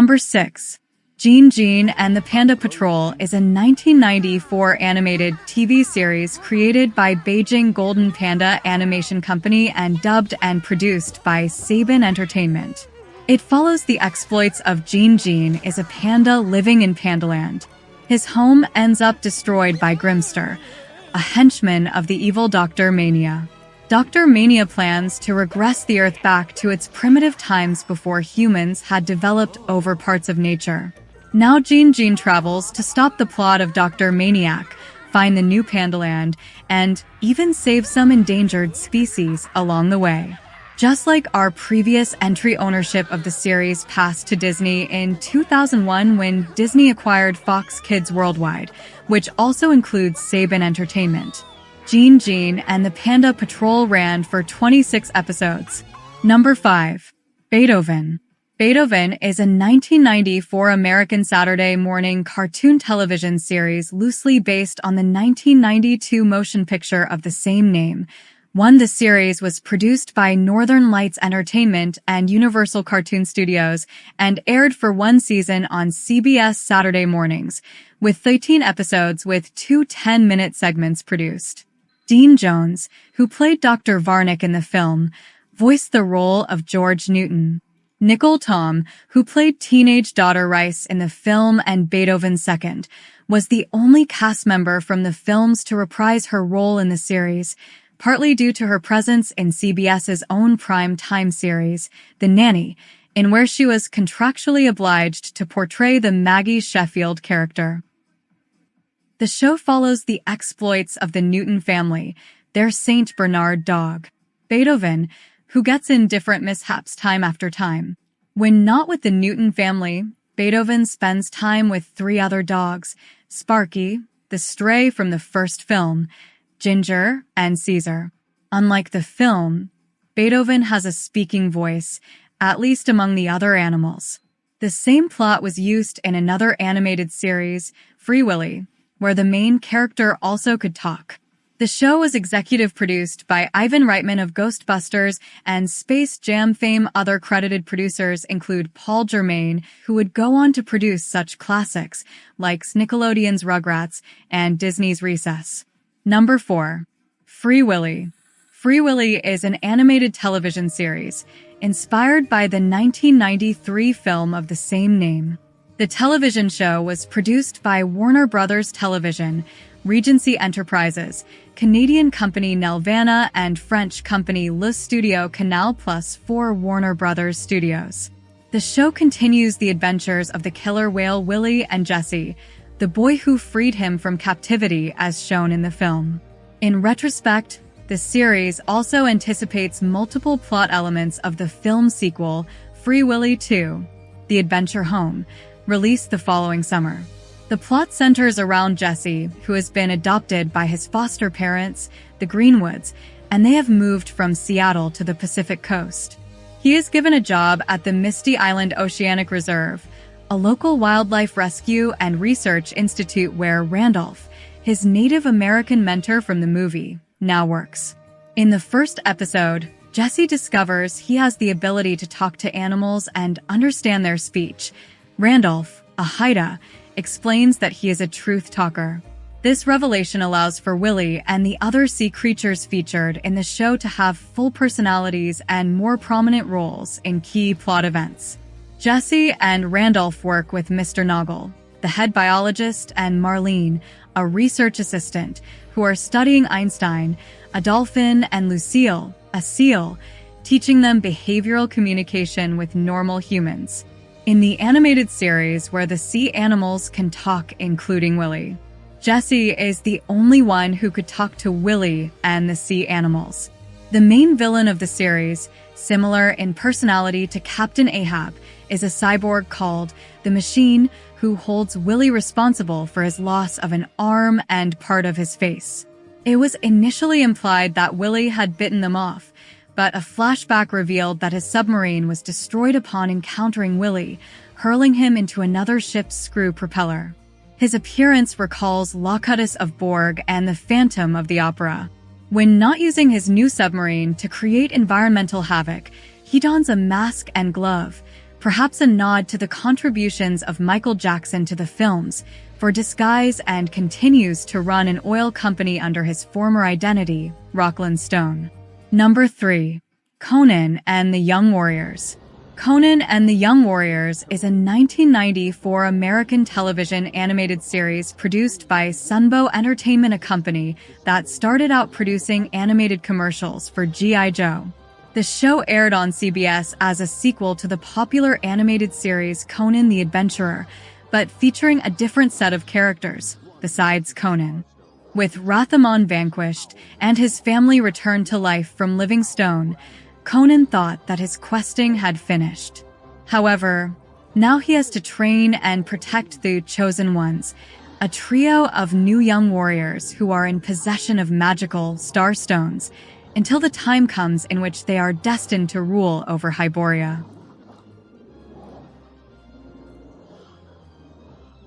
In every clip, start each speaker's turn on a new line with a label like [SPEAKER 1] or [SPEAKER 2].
[SPEAKER 1] Number 6. Gene Gene and the Panda Patrol is a 1994 animated TV series created by Beijing Golden Panda Animation Company and dubbed and produced by Saban Entertainment. It follows the exploits of Gene Gene is a panda living in Pandaland. His home ends up destroyed by Grimster, a henchman of the evil Dr. Mania. Dr. Mania plans to regress the Earth back to its primitive times before humans had developed over parts of nature. Now Gene Gene travels to stop the plot of Dr. Maniac, find the new Pandaland, and even save some endangered species along the way. Just like our previous entry ownership of the series passed to Disney in 2001 when Disney acquired Fox Kids Worldwide, which also includes Saban Entertainment. Gene Gene and the Panda Patrol ran for 26 episodes. Number 5. Beethoven. Beethoven is a 1994 American Saturday morning cartoon television series loosely based on the 1992 motion picture of the same name. The series was produced by Northern Lights Entertainment and Universal Cartoon Studios and aired for one season on CBS Saturday mornings, with 13 episodes with two 10-minute segments produced. Dean Jones, who played Dr. Varnick in the film, voiced the role of George Newton. Nicole Tom, who played teenage daughter Rice in the film and Beethoven II, was the only cast member from the films to reprise her role in the series, partly due to her presence in CBS's own prime-time series, The Nanny, in where she was contractually obliged to portray the Maggie Sheffield character. The show follows the exploits of the Newton family, their Saint Bernard dog, Beethoven, who gets in different mishaps time after time. When not with the Newton family, Beethoven spends time with three other dogs, Sparky, the stray from the first film, Ginger, and Caesar. Unlike the film, Beethoven has a speaking voice, at least among the other animals. The same plot was used in another animated series, Free Willy, where the main character also could talk. The show was executive produced by Ivan Reitman of Ghostbusters and Space Jam fame. Other credited producers include Paul Germain, who would go on to produce such classics like Nickelodeon's Rugrats and Disney's Recess. Number 4. Free Willy. Free Willy is an animated television series inspired by the 1993 film of the same name. The television show was produced by Warner Brothers Television, Regency Enterprises, Canadian company Nelvana, and French company Le Studio Canal Plus for Warner Brothers Studios. The show continues the adventures of the killer whale Willy and Jesse, the boy who freed him from captivity as shown in the film. In retrospect, the series also anticipates multiple plot elements of the film sequel, Free Willy 2, The Adventure Home, released the following summer. The plot centers around Jesse, who has been adopted by his foster parents, the Greenwoods, and they have moved from Seattle to the Pacific Coast. He is given a job at the Misty Island Oceanic Reserve, a local wildlife rescue and research institute where Randolph, his Native American mentor from the movie, now works. In the first episode, Jesse discovers he has the ability to talk to animals and understand their speech. Randolph, a Haida, explains that he is a truth talker. This revelation allows for Willy and the other sea creatures featured in the show to have full personalities and more prominent roles in key plot events. Jesse and Randolph work with Mr. Noggle, the head biologist, and Marlene, a research assistant, who are studying Einstein, a dolphin, and Lucille, a seal, teaching them behavioral communication with normal humans. In the animated series where the sea animals can talk, including Willy, Jesse is the only one who could talk to Willy and the sea animals. The main villain of the series, similar in personality to Captain Ahab, is a cyborg called the Machine who holds Willy responsible for his loss of an arm and part of his face. It was initially implied that Willy had bitten them off, but a flashback revealed that his submarine was destroyed upon encountering Willy, hurling him into another ship's screw propeller. His appearance recalls Locutus of Borg and the Phantom of the Opera. When not using his new submarine to create environmental havoc, he dons a mask and glove, perhaps a nod to the contributions of Michael Jackson to the films, for disguise and continues to run an oil company under his former identity, Rockland Stone. Number 3. Conan and the Young Warriors. Conan and the Young Warriors is a 1994 American television animated series produced by Sunbow Entertainment, a company that started out producing animated commercials for G.I. Joe. The show aired on CBS as a sequel to the popular animated series Conan the Adventurer, but featuring a different set of characters, besides Conan. With Rathamon vanquished and his family returned to life from living stone, Conan thought that his questing had finished. However, now he has to train and protect the Chosen Ones, a trio of new young warriors who are in possession of magical star stones, until the time comes in which they are destined to rule over Hyboria.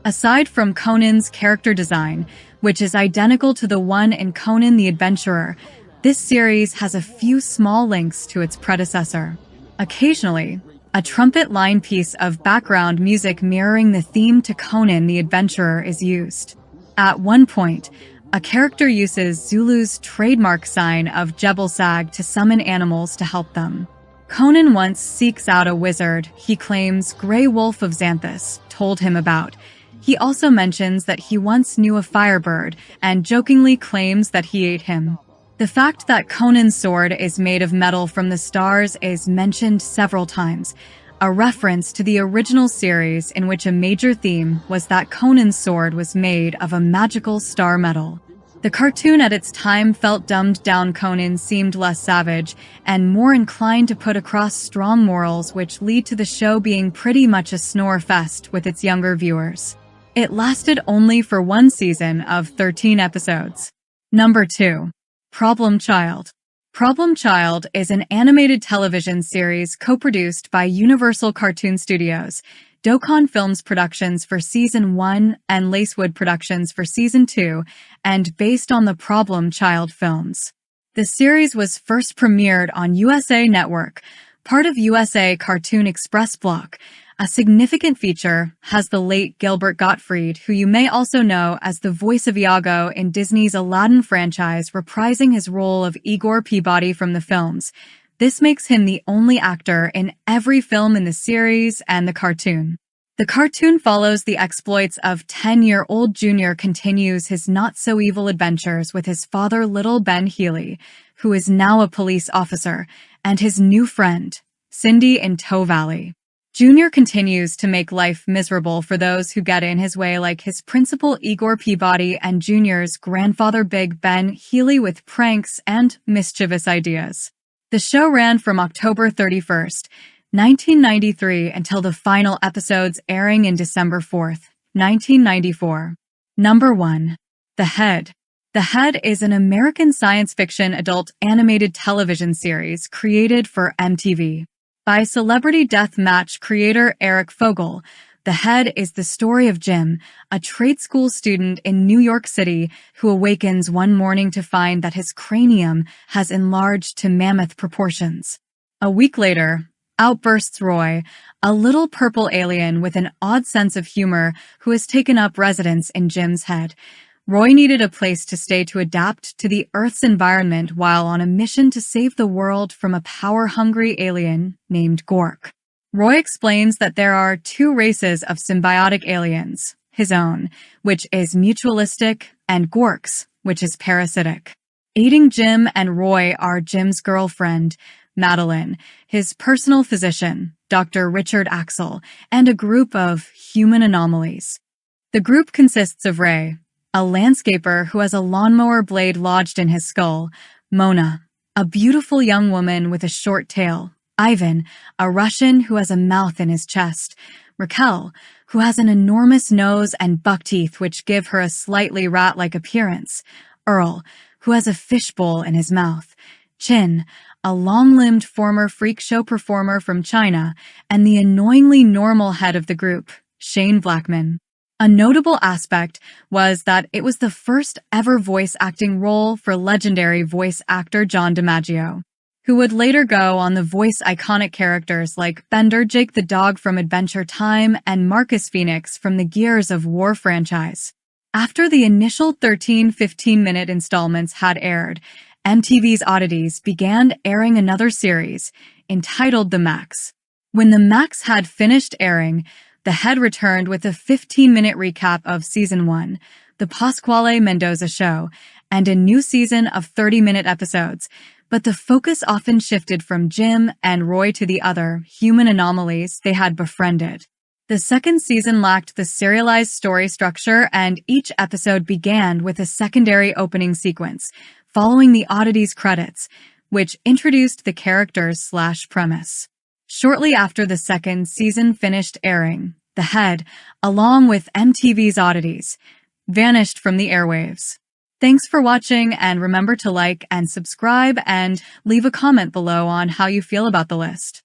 [SPEAKER 1] Aside from Conan's character design, which is identical to the one in Conan the Adventurer, this series has a few small links to its predecessor. Occasionally, a trumpet line piece of background music mirroring the theme to Conan the Adventurer is used. At one point, a character uses Zulu's trademark sign of Jebel Sag to summon animals to help them. Conan once seeks out a wizard he claims Grey Wolf of Xanthus told him about. He also mentions that he once knew a firebird and jokingly claims that he ate him. The fact that Conan's sword is made of metal from the stars is mentioned several times, a reference to the original series in which a major theme was that Conan's sword was made of a magical star metal. The cartoon at its time felt dumbed down. Conan seemed less savage and more inclined to put across strong morals, which lead to the show being pretty much a snore fest with its younger viewers. It lasted only for one season of 13 episodes. Number 2. Problem Child. Problem Child is an animated television series co-produced by Universal Cartoon Studios, Dokkan Films Productions for Season 1 and Lacewood Productions for Season 2, and based on the Problem Child films. The series was first premiered on USA Network, part of USA Cartoon Express block. A significant feature has the late Gilbert Gottfried, who you may also know as the voice of Iago in Disney's Aladdin franchise, reprising his role of Igor Peabody from the films. This makes him the only actor in every film in the series and the cartoon. The cartoon follows the exploits of 10-year-old Junior, continues his not-so-evil adventures with his father, Little Ben Healy, who is now a police officer, and his new friend, Cindy in Tow Valley. Junior continues to make life miserable for those who get in his way, like his principal Igor Peabody and Junior's grandfather Big Ben Healy, with pranks and mischievous ideas. The show ran from October 31st, 1993 until the final episodes airing in December 4th, 1994. Number 1. The Head. The Head is an American science fiction adult animated television series created for MTV. By Celebrity Deathmatch creator Eric Fogel, The Head is the story of Jim, a trade school student in New York City who awakens one morning to find that his cranium has enlarged to mammoth proportions. A week later, out bursts Roy, a little purple alien with an odd sense of humor who has taken up residence in Jim's head. Roy needed a place to stay to adapt to the Earth's environment while on a mission to save the world from a power-hungry alien named Gork. Roy explains that there are two races of symbiotic aliens, his own, which is mutualistic, and Gork's, which is parasitic. Aiding Jim and Roy are Jim's girlfriend, Madeline, his personal physician, Dr. Richard Axel, and a group of human anomalies. The group consists of Ray, a landscaper who has a lawnmower blade lodged in his skull, Mona, a beautiful young woman with a short tail, Ivan, a Russian who has a mouth in his chest, Raquel, who has an enormous nose and buck teeth which give her a slightly rat-like appearance, Earl, who has a fishbowl in his mouth, Chin, a long-limbed former freak show performer from China, and the annoyingly normal head of the group, Shane Blackman. A notable aspect was that it was the first ever voice acting role for legendary voice actor John DiMaggio, who would later go on to voice iconic characters like Bender Jake the Dog from Adventure Time and Marcus Phoenix from the Gears of War franchise. After the initial 13 15-minute installments had aired, MTV's Oddities began airing another series, entitled The Max. When The Max had finished airing, the head returned with a 15-minute recap of Season 1, The Pasquale Mendoza Show, and a new season of 30-minute episodes, but the focus often shifted from Jim and Roy to the other human anomalies they had befriended. The second season lacked the serialized story structure, and each episode began with a secondary opening sequence, following the Oddities credits, which introduced the characters/premise. Shortly after the second season finished airing, the head, along with MTV's Oddities, vanished from the airwaves. Thanks for watching, and remember to like and subscribe and leave a comment below on how you feel about the list.